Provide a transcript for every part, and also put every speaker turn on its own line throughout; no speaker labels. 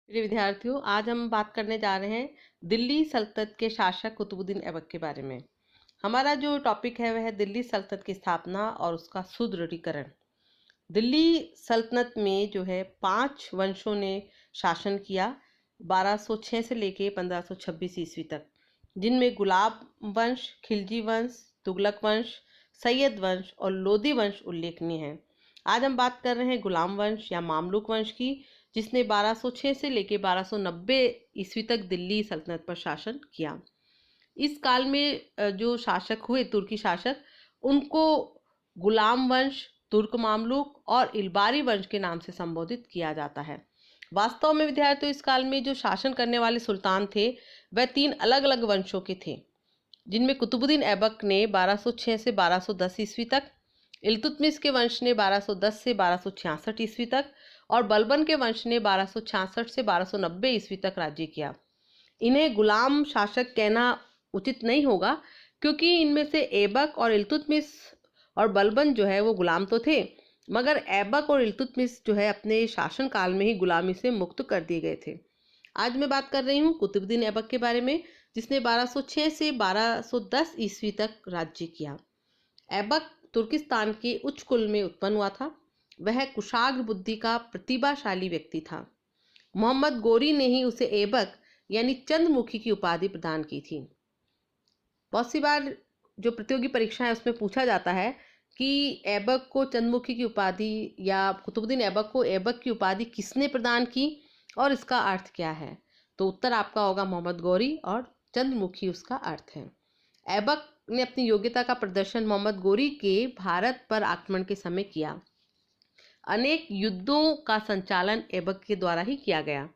प्रिय विद्यार्थियों, आज हम बात करने जा रहे हैं दिल्ली सल्तनत के शासक कुतुबुद्दीन ऐबक के बारे में। हमारा जो टॉपिक है वह है दिल्ली सल्तनत की स्थापना और उसका सुदृढ़ीकरण। दिल्ली सल्तनत में जो है 5 वंशों ने शासन किया 1206 से लेके 1526 ईस्वी तक, जिनमें गुलाब वंश, खिलजी वंश, तुगलक वंश, सैयद वंश और लोदी वंश उल्लेखनीय हैं। आज हम बात कर रहे हैं गुलाम वंश या मामलुक वंश की, जिसने 1206 से लेके 1290 ईस्वी तक दिल्ली सल्तनत पर शासन किया। इस काल में जो शासक हुए तुर्की शासक, उनको गुलाम वंश, तुर्क मामलुक और इल्बारी वंश के नाम से संबोधित किया जाता है। वास्तव में विद्यार्थियों, इस काल में जो शासन करने वाले सुल्तान थे वह 3 अलग अलग वंशों के थे, जिनमें कुतुबुद्दीन ऐबक ने 1206 से 1210 ईस्वी तक, इल्तुतमिश के वंश ने 1210 से 1266 ईस्वी तक और बलबन के वंश ने 1266 से 1290 ईस्वी तक राज्य किया। इन्हें गुलाम शासक कहना उचित नहीं होगा, क्योंकि इनमें से ऐबक और इल्तुतमिश और बलबन जो है वो गुलाम तो थे, मगर ऐबक और इल्तुतमिश जो है अपने शासन काल में ही गुलामी से मुक्त कर दिए गए थे। आज मैं बात कर रही हूँ कुतुबुद्दीन ऐबक के बारे में, जिसने 1206 से 1210 ईस्वी तक राज्य किया। ऐबक तुर्किस्तान के उच्च कुल में उत्पन्न हुआ था। वह कुशाग्र बुद्धि का प्रतिभाशाली व्यक्ति था। मोहम्मद गोरी ने ही उसे ऐबक यानी चंद्रमुखी की उपाधि प्रदान की थी। बहुत सी बार जो प्रतियोगी परीक्षा है उसमें पूछा जाता है कि ऐबक को चंद्रमुखी की उपाधि या कुतुबुद्दीन ऐबक को ऐबक की उपाधि किसने प्रदान की और इसका अर्थ क्या है। तो उत्तर आपका होगा मोहम्मद गोरी, और चंद्रमुखी उसका अर्थ है। ऐबक ने अपनी योग्यता का प्रदर्शन मोहम्मद गोरी के भारत पर आक्रमण के समय किया। अनेक युद्धों का संचालन ऐबक के द्वारा ही किया गया।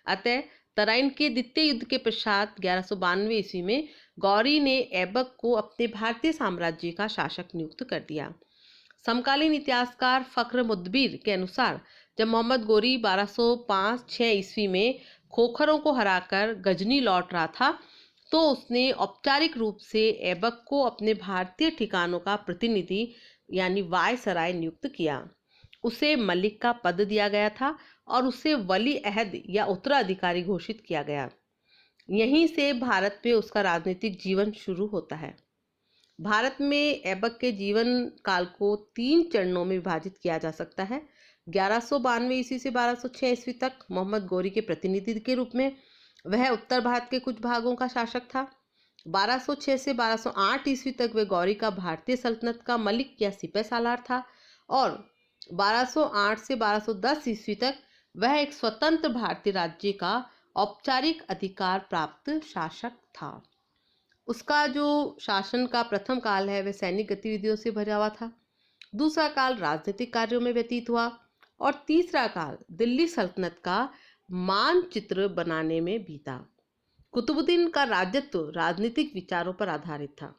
अतः तराइन के द्वितीय युद्ध के पश्चात 1192 ईस्वी में गौरी ने ऐबक को अपने भारतीय साम्राज्य का शासक नियुक्त कर दिया। समकालीन इतिहासकार फख्र मुदबिर के अनुसार जब मोहम्मद गोरी 1205-6 ईस्वी में खोखरों को हराकर गजनी लौट रहा था, तो उसने औपचारिक रूप से ऐबक को अपने भारतीय ठिकानों का प्रतिनिधि यानी वायसराय नियुक्त किया। उसे मलिक का पद दिया गया था और उसे वली अहद या उत्तराधिकारी घोषित किया गया। यहीं से भारत में उसका राजनीतिक जीवन शुरू होता है। भारत में ऐबक के जीवन काल को 3 चरणों में विभाजित किया जा सकता है। 1192 ईस्वी से 1206 ईस्वी तक मोहम्मद गोरी के प्रतिनिधि के रूप में वह उत्तर भारत के कुछ भागों का शासक था। 1206 से 1208 ईस्वी तक वह गौरी का भारतीय सल्तनत का मलिक या सिपह सालार था, और 1208 से 1210 ईस्वी तक वह एक स्वतंत्र भारतीय राज्य का औपचारिक अधिकार प्राप्त शासक था। उसका जो शासन का प्रथम काल है वह सैनिक गतिविधियों से भरा हुआ था, दूसरा काल राजनीतिक कार्यों में व्यतीत हुआ और तीसरा काल दिल्ली सल्तनत का मानचित्र बनाने में बीता। कुतुबुद्दीन का राजत्व राजनीतिक विचारों पर आधारित था।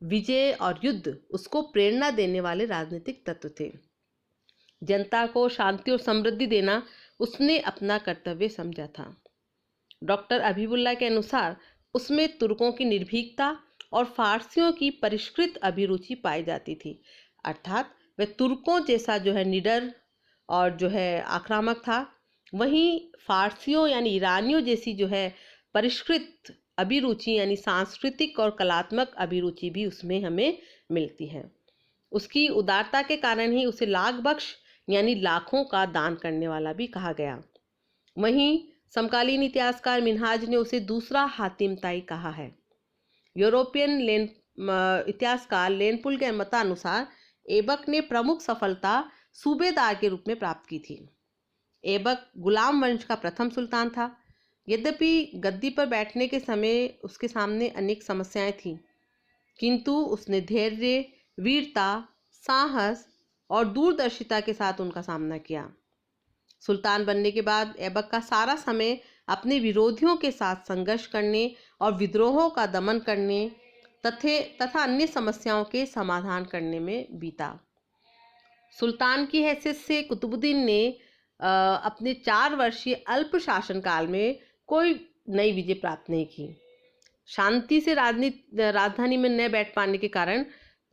विजय और युद्ध उसको प्रेरणा देने वाले राजनीतिक तत्व थे। जनता को शांति और समृद्धि देना उसने अपना कर्तव्य समझा था। डॉक्टर अबीबुल्ला के अनुसार उसमें तुर्कों की निर्भीकता और फारसियों की परिष्कृत अभिरुचि पाई जाती थी, अर्थात वह तुर्कों जैसा जो है निडर और जो है आक्रामक था, वहीं फारसियों यानी ईरानियों जैसी जो है परिष्कृत अभिरुचि यानी सांस्कृतिक और कलात्मक अभिरुचि भी उसमें हमें मिलती है। उसकी उदारता के कारण ही उसे लाख बख्श यानी लाखों का दान करने वाला भी कहा गया। वहीं समकालीन इतिहासकार मिन्हाज ने उसे दूसरा हातिम ताई कहा है। यूरोपियन इतिहासकार लेनपुल के मतानुसार ऐबक ने प्रमुख सफलता सूबेदार के रूप में प्राप्त की थी। ऐबक गुलाम वंश का प्रथम सुल्तान था। यद्यपि गद्दी पर बैठने के समय उसके सामने अनेक समस्याएं थीं, किंतु उसने धैर्य, वीरता, साहस और दूरदर्शिता के साथ उनका सामना किया। सुल्तान बनने के बाद ऐबक का सारा समय अपने विरोधियों के साथ संघर्ष करने और विद्रोहों का दमन करने तथा अन्य समस्याओं के समाधान करने में बीता। सुल्तान की हैसियत से कुतुबुद्दीन ने अपने 4 वर्षीय अल्प शासन काल में कोई नई विजय प्राप्त नहीं की। शांति से राजधानी में न बैठ पाने के कारण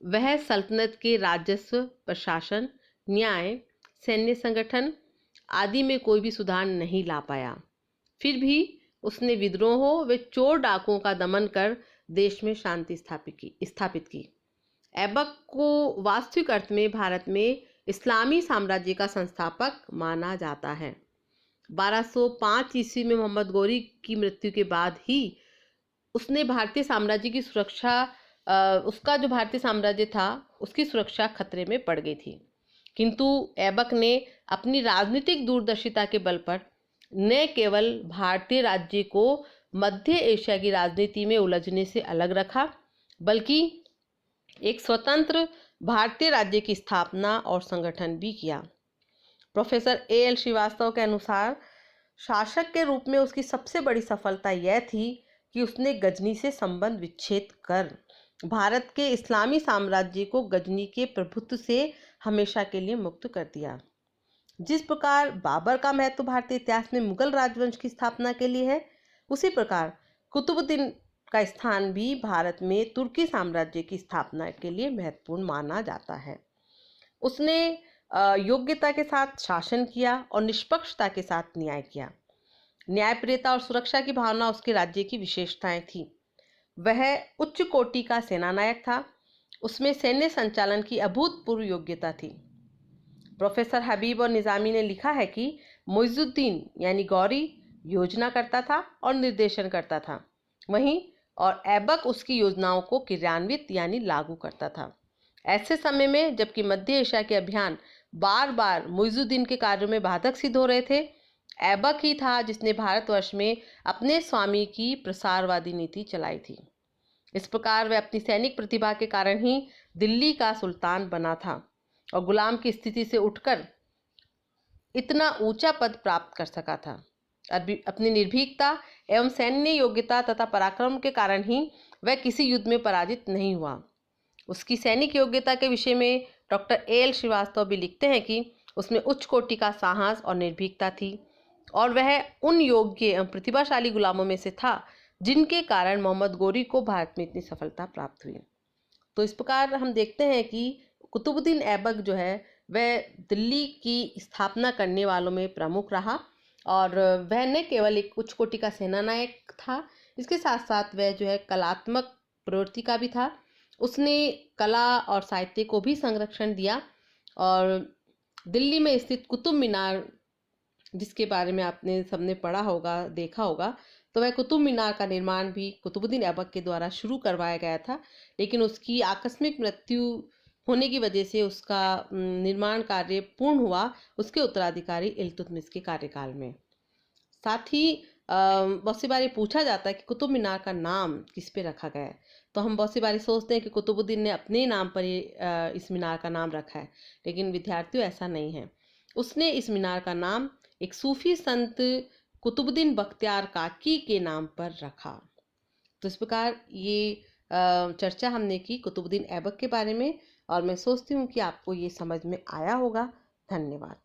वह सल्तनत के राजस्व, प्रशासन, न्याय, सैन्य संगठन आदि में कोई भी सुधार नहीं ला पाया। फिर भी उसने विद्रोहों व चोर डाकुओं का दमन कर देश में शांति स्थापित की। ऐबक को वास्तविक अर्थ में भारत में इस्लामी साम्राज्य का संस्थापक माना जाता है। 1205 ईस्वी में मोहम्मद गोरी की मृत्यु के बाद ही उसने भारतीय साम्राज्य की सुरक्षा उसका जो भारतीय साम्राज्य था उसकी सुरक्षा खतरे में पड़ गई थी। किंतु ऐबक ने अपनी राजनीतिक दूरदर्शिता के बल पर न केवल भारतीय राज्य को मध्य एशिया की राजनीति में उलझने से अलग रखा, बल्कि एक स्वतंत्र भारतीय राज्य की स्थापना और संगठन भी किया। Professor A.L. श्रीवास्तव के अनुसार शासक के रूप में उसकी सबसे बड़ी सफलता यह थी कि उसने गजनी से संबंध विच्छेद कर भारत के इस्लामी साम्राज्य को गजनी के प्रभुत्व से हमेशा के लिए मुक्त कर दिया। जिस प्रकार बाबर का महत्व भारतीय इतिहास में मुगल राजवंश की स्थापना के लिए है, उसी प्रकार कुतुबुद्दीन का स्थान भी भारत में तुर्की साम्राज्य की स्थापना के लिए महत्वपूर्ण माना जाता है। उसने योग्यता के साथ शासन किया और निष्पक्षता के साथ न्याय किया। न्यायप्रियता और सुरक्षा की भावना उसके राज्य की विशेषताएं थी। वह उच्च कोटि का सेनानायक था। उसमें सैन्य संचालन की अभूतपूर्व योग्यता थी। प्रोफेसर हबीब और निजामी ने लिखा है कि मुइजुद्दीन यानी गौरी योजना करता था और निर्देशन करता था, वहीं और ऐबक उसकी योजनाओं को क्रियान्वित यानी लागू करता था। ऐसे समय में जबकि मध्य एशिया के अभियान बार बार मुइजुद्दीन के कार्यों में बाधक सिद्ध हो रहे थे, ऐबक ही था जिसने भारतवर्ष में अपने स्वामी की प्रसारवादी नीति चलाई थी। इस प्रकार वह अपनी सैनिक प्रतिभा के कारण ही दिल्ली का सुल्तान बना था और गुलाम की स्थिति से उठकर इतना ऊंचा पद प्राप्त कर सका था। अपनी निर्भीकता एवं सैन्य योग्यता तथा पराक्रम के कारण ही वह किसी युद्ध में पराजित नहीं हुआ। उसकी सैनिक योग्यता के विषय में डॉक्टर A.L. श्रीवास्तव भी लिखते हैं कि उसमें उच्च कोटि का साहस और निर्भीकता थी और वह उन योग्य एवं प्रतिभाशाली गुलामों में से था जिनके कारण मोहम्मद गोरी को भारत में इतनी सफलता प्राप्त हुई। तो इस प्रकार हम देखते हैं कि कुतुबुद्दीन ऐबक जो है वह दिल्ली की स्थापना करने वालों में प्रमुख रहा और वह न केवल एक उच्च कोटि का सेनानायक था, इसके साथ साथ वह जो है कलात्मक प्रवृत्ति का भी था। उसने कला और साहित्य को भी संरक्षण दिया और दिल्ली में स्थित कुतुब मीनार, जिसके बारे में आपने सबने पढ़ा होगा, देखा होगा, तो वह कुतुब मीनार का निर्माण भी कुतुबुद्दीन ऐबक के द्वारा शुरू करवाया गया था, लेकिन उसकी आकस्मिक मृत्यु होने की वजह से उसका निर्माण कार्य पूर्ण हुआ उसके उत्तराधिकारी इल्तुतमिश के कार्यकाल में। साथ ही बहुत सी बार पूछा जाता है कि कुतुब मीनार का नाम किस पे रखा गया है, तो हम बहुत सी बार सोचते हैं कि कुतुबुद्दीन ने अपने नाम पर इस मीनार का नाम रखा है, लेकिन विद्यार्थियों ऐसा नहीं है। उसने इस मीनार का नाम एक सूफी संत कुतुबुद्दीन बख्तियार काकी के नाम पर रखा। तो इस प्रकार ये चर्चा हमने की कुतुबुद्दीन ऐबक के बारे में और मैं सोचती हूँ कि आपको ये समझ में आया होगा। धन्यवाद।